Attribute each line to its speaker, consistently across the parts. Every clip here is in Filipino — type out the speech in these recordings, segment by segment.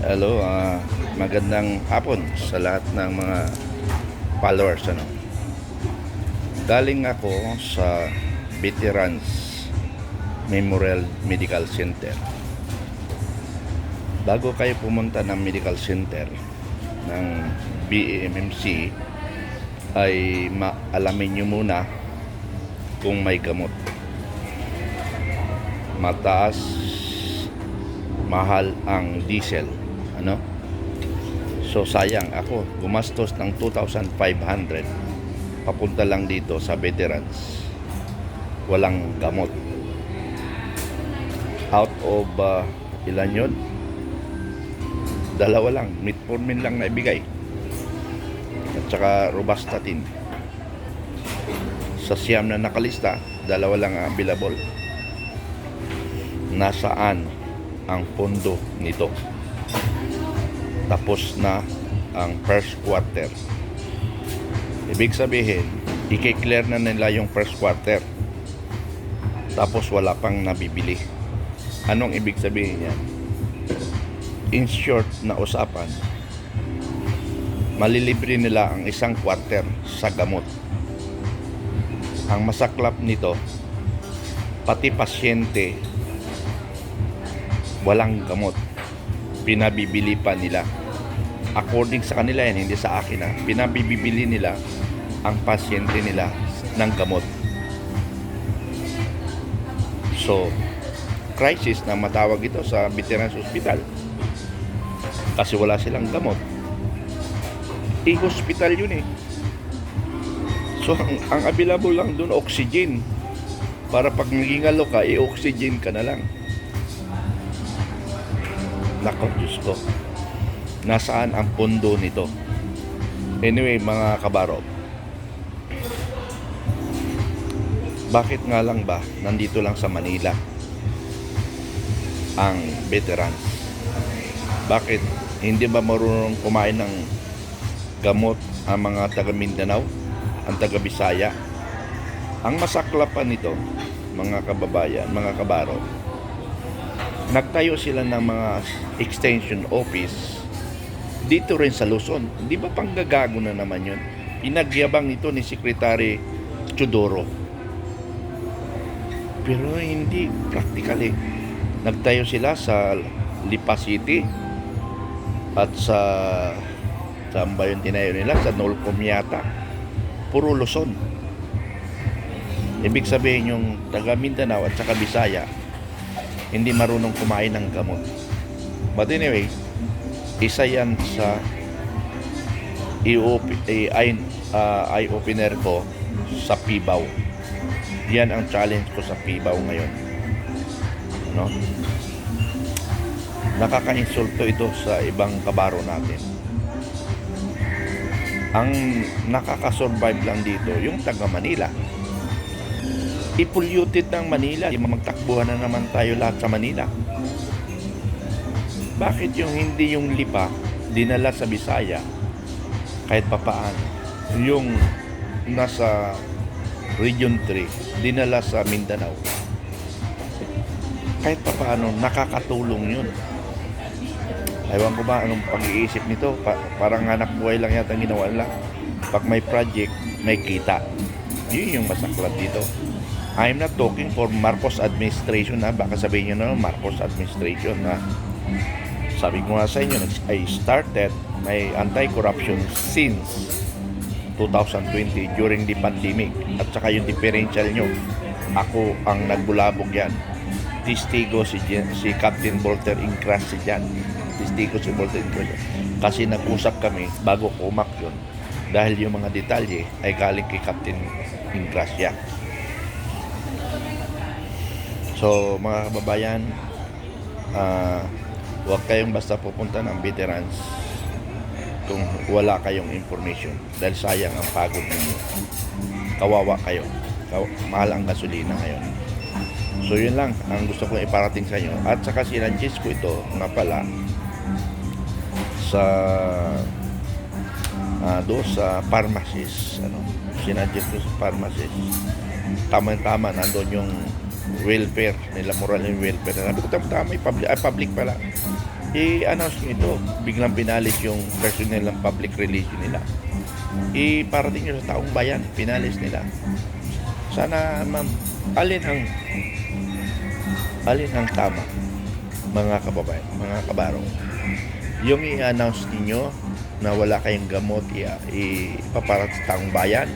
Speaker 1: Hello, magandang hapon sa lahat ng mga followers. Galing ako sa Veterans Memorial Medical Center. Bago kayo pumunta ng medical center ng BAMMC, ay alamin nyo muna kung may gamot. Mataas, mahal ang diesel. So sayang ako gumastos ng 2,500 papunta lang dito sa veterans, walang gamot. Out of ilan yun, dalawa lang, metformin lang na ibigay at saka robastatin. Sa siyam na nakalista, dalawa lang available. Nasaan ang pondo nito? Tapos na ang first quarter. Ibig sabihin, i-clear na nila yung first quarter. Tapos wala pang nabibili. Anong ibig sabihin yan? In short na usapan, malilibre nila ang isang quarter sa gamot. Ang masaklap nito, pati pasyente walang gamot, pinabibili pa nila. According sa kanila yan, hindi sa akin pinabibili nila ang pasyente nila ng gamot. So crisis na matawag ito sa Veterans Hospital kasi wala silang gamot. I-hospital yun So ang available lang dun oxygen, para pag nagingalo ka, i-oxygen ka na lang. Nako, Diyos ko, nasaan ang pondo nito? Anyway, mga kabarok, bakit nga lang ba nandito lang sa Manila ang veterans? Bakit hindi ba marunong kumain ng gamot ang mga taga Mindanao, ang taga Bisaya? Ang masaklapan nito, mga kababayan, mga kabarok, nagtayo sila ng mga extension office dito rin sa Luzon. Di ba panggagago na naman yun? Pinagyabang ito ni Secretary Chudoro. Pero hindi practically. Nagtayo sila sa Lipa City at sa saan ba yung tinayo nila? Sa Nolcom yata. Puro Luzon. Ibig sabihin yung taga Mindanao at saka Bisaya hindi marunong kumain ng gamot. But anyway, isa yan sa eye-opener ko sa PIBAW. Yan ang challenge ko sa PIBAW ngayon. Nakaka-insulto ito sa ibang kabaro natin. Ang nakaka-survive lang dito yung taga Manila. I-polluted ng Manila, magtakbuhan na naman tayo lahat sa Manila. Bakit yung hindi yung Lipa dinala sa Bisaya kahit papaano? Yung nasa Region 3 dinala sa Mindanao kahit papaano, nakakatulong yun. Ewan ko ba anong pag-iisip nito, parang anak buhay lang yata ang ginawa nila. Pag may project, may kita. Yun yung masaklat dito. I'm not talking for Marcos administration baka sabihin nyo na Marcos administration sabi ko nga sa inyo, I started my anti-corruption since 2020 during the pandemic. At saka yung differential nyo, ako ang nagbulabog yan. Testigo si Captain Bolter Incras dyan. Testigo si Bolter Incras. Kasi nag-usap kami bago ko umaksyon dahil yung mga detalye ay galing kay Captain Incras yan. So mga kababayan, huwag kayong basta pupunta ng veterans kung wala kayong information dahil sayang ang pagod ninyo. Kawawa kayo. Mahal ang gasolina ngayon. So yun lang ang gusto kong iparating sa inyo. At saka sinadjust ko ito nga pala sa doon sa pharmacist. Sinadjust ko sa pharmacist. Tama-tama nandun yung welfare nila, moral and welfare. Sabi ko, tama, public pala. I-announce nyo ito. Biglang pinalis yung personnel ng public relation nila. Iparating nyo sa taong bayan. Pinalis nila. Sana, ma'am, alin ang tama, mga kababayan, mga kabaro. Yung i-announce niyo na wala kayong gamot, ipaparat sa taong bayan,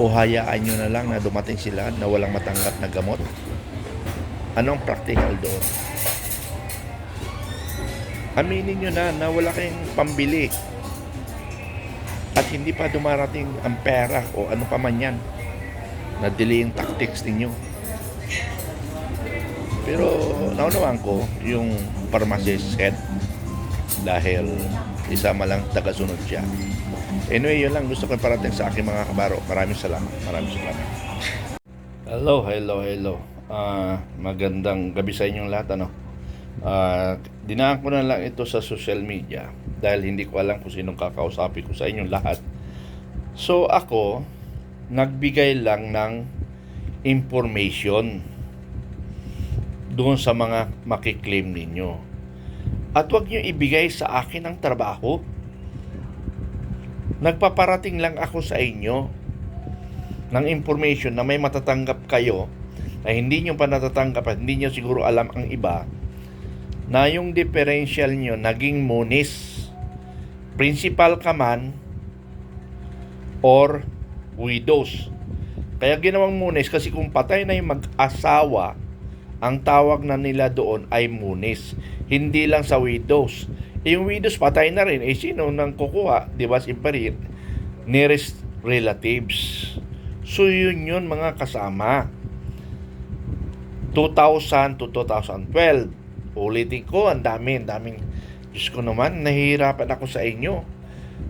Speaker 1: o hayaan nyo na lang na dumating sila na walang matanggap na gamot? Anong practical doon? Aminin nyo na wala kayong pambili at hindi pa dumarating ang pera o ano pa man yan, na delaying tactics ninyo. Pero naunawaan ko yung pharmacist head dahil isama lang tagasunod siya. Anyway, yun lang gusto ko parating sa aking mga kabaro. Maraming salamat. Hello. Magandang gabi sa inyong lahat. Dinaan ko na lang ito sa social media dahil hindi ko alam kung sinong kakausapin ko sa inyong lahat. So ako, nagbigay lang ng information doon sa mga makiklaim ninyo. At huwag nyo ibigay sa akin ang trabaho. Nagpaparating lang ako sa inyo ng information na may matatanggap kayo na hindi nyo pa natatanggap at hindi nyo siguro alam ang iba, na yung differential nyo naging munis, principal ka man or widows. Kaya ginawang munis kasi kung patay na yung mag-asawa, ang tawag na nila doon ay munis, hindi lang sa widows. Yung widows patay na rin, sino nang kukuha? Di ba? Siyempre, nearest relatives. So yun mga kasama. 2000 to 2012. Ulitin ko, ang daming. Diyos ko naman, nahihirapan ako sa inyo.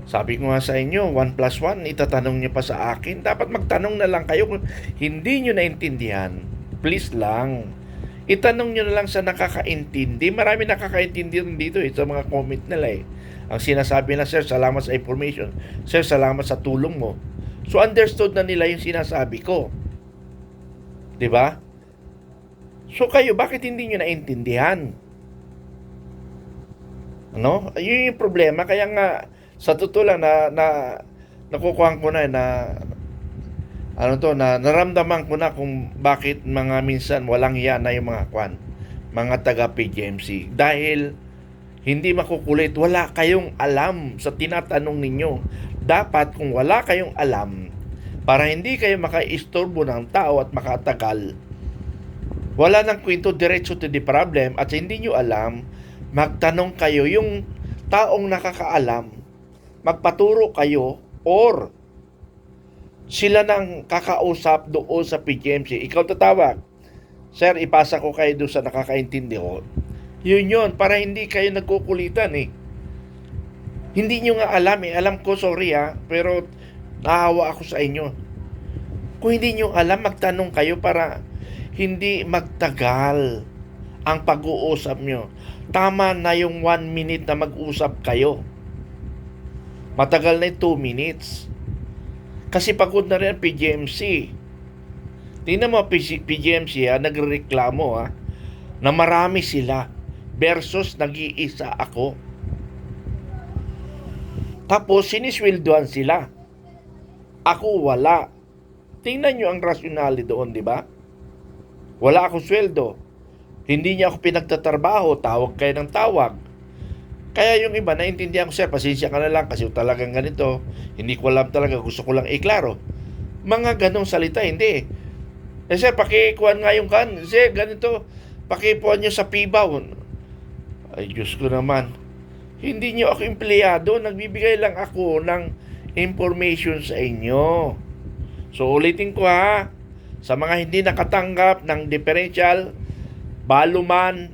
Speaker 1: Sabi ko nga sa inyo, 1 plus 1, itatanong niyo pa sa akin. Dapat magtanong na lang kayo kung hindi niyo naintindihan. Please lang. Itanong nyo na lang sa nakakaintindi. Marami nakakaintindi rin dito sa mga comment nila Ang sinasabi na, sir, salamat sa information. Sir, salamat sa tulong mo. So, understood na nila yung sinasabi ko. Diba? So, kayo, bakit hindi nyo naintindihan? Ano? Yun yung problema. Kaya nga, sa totoo lang nakukuhaan ko na naramdaman ko na kung bakit mga minsan walang hiya na yung mga taga PGMC. Dahil hindi makukulit, wala kayong alam sa tinatanong ninyo. Dapat kung wala kayong alam, para hindi kayo makaistorbo ng tao at makatagal, wala nang kwento, diretso to the problem. At hindi nyo alam, magtanong kayo yung taong nakakaalam, magpaturo kayo, or sila nang kakausap doon sa PGMC. Ikaw tatawag, sir, ipasa ko kayo doon sa nakakaintindi ko. Yun, para hindi kayo nagkukulitan Hindi nyo nga alam Alam ko, sorry pero nahawa ako sa inyo. Kung hindi nyo alam, magtanong kayo para hindi magtagal ang pag-uusap nyo. Tama na yung 1 minute na mag-usap kayo. Matagal na yung 2 minutes. Kasi pagod na rin ang PGMC. Tingnan mo, PGMC nagreklamo na marami sila versus nag-iisa ako. Tapos sinisweldohan sila. Ako wala. Tingnan nyo ang rasyonale doon, di ba? Wala akong sweldo. Hindi niya ako pinagtatrabaho, tawag kayo ng tawag. Kaya yung iba, naintindihan ko, sir, pasensya ka na lang kasi talagang ganito. Hindi ko alam talaga, gusto ko lang iklaro. Mga ganong salita, hindi. Sir, pakikuhan nga yung sir, ganito, pakipuan nyo sa PIBAW. Ay, Diyos ko naman. Hindi nyo ako empleyado, nagbibigay lang ako ng information sa inyo. So, ulitin ko sa mga hindi nakatanggap ng differential, baluman,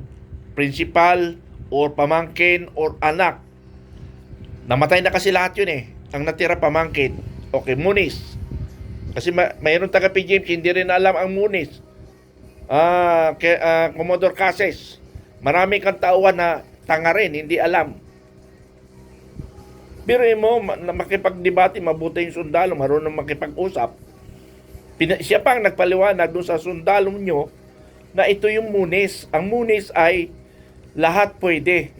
Speaker 1: principal, or pamangkin, or anak. Namatay na kasi lahat yun Ang natira pamangkin. Okay, munis. Kasi mayroon taga PGMC, hindi rin alam ang munis. Commodore Cases. Marami kang tauhan na tanga rin, hindi alam. Pero mo, makipagdebate, mabuti yung sundalo, marunong makipag-usap. Siya pang nagpaliwanag doon sa sundalo nyo na ito yung munis. Ang munis ay lahat pwede.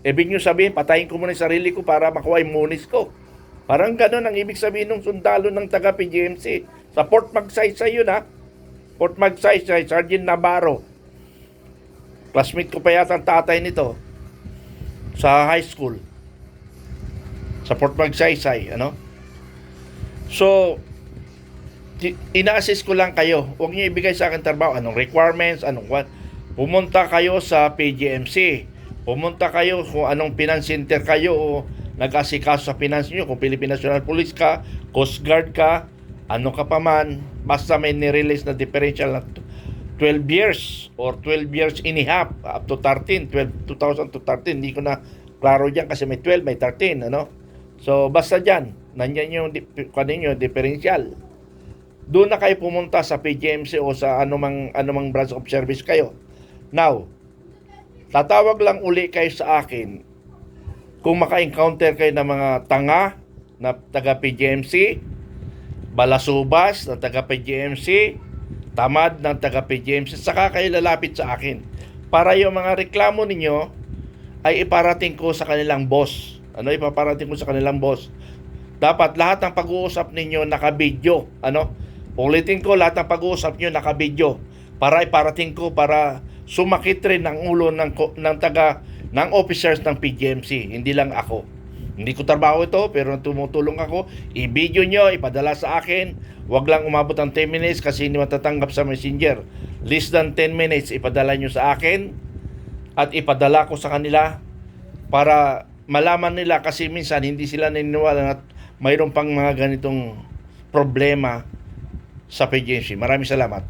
Speaker 1: Ibig nyo sabihin, patayin ko muna yung sarili ko para makuha yung munis ko. Parang gano'n ang ibig sabihin ng sundalo ng taga-PGMC. Sa Port Magsaysay yun, ha? Port Magsaysay, Sergeant Navarro. Classmate ko pa yata ang tatay nito sa high school. Sa Port Magsaysay, ano? So, ina-assist ko lang kayo. Huwag niyo ibigay sa akin trabaho. Anong requirements, anong what. Pumunta kayo sa PGMC. Pumunta kayo kung anong finance center kayo o nag-asikaso sa finance nyo. Kung Philippine National Police ka, Coast Guard ka, ano ka pa man, basta may nirelease na differential na 12 years or 12 years and a half up to 13, 2000 to 13. Hindi ko na klaro dyan kasi may 12, may 13, ano? So, basta dyan, nandyan yung differential. Doon na kayo pumunta sa PGMC o sa anumang branch of service kayo. Now, tatawag lang uli kayo sa akin kung maka-encounter kayo ng mga tanga na taga-PGMC, balasubas na taga-PGMC, tamad ng taga-PGMC, saka kayo lalapit sa akin para yung mga reklamo ninyo ay iparating ko sa kanilang boss. Ano ipaparating ko sa kanilang boss? Dapat lahat ng pag-uusap ninyo naka-video. Ano? Ulitin ko, lahat ng pag-uusap niyo naka-video para iparating ko para sumakit rin ang ulo ng officers ng PGMC, hindi lang ako. Hindi ko trabaho ito, pero tumutulong ako. I-video nyo, ipadala sa akin. Huwag lang umabot ng 10 minutes kasi hindi matatanggap sa messenger. Less than 10 minutes, ipadala nyo sa akin at ipadala ko sa kanila para malaman nila kasi minsan hindi sila naniniwala na mayroon pang mga ganitong problema sa PGMC. Maraming salamat.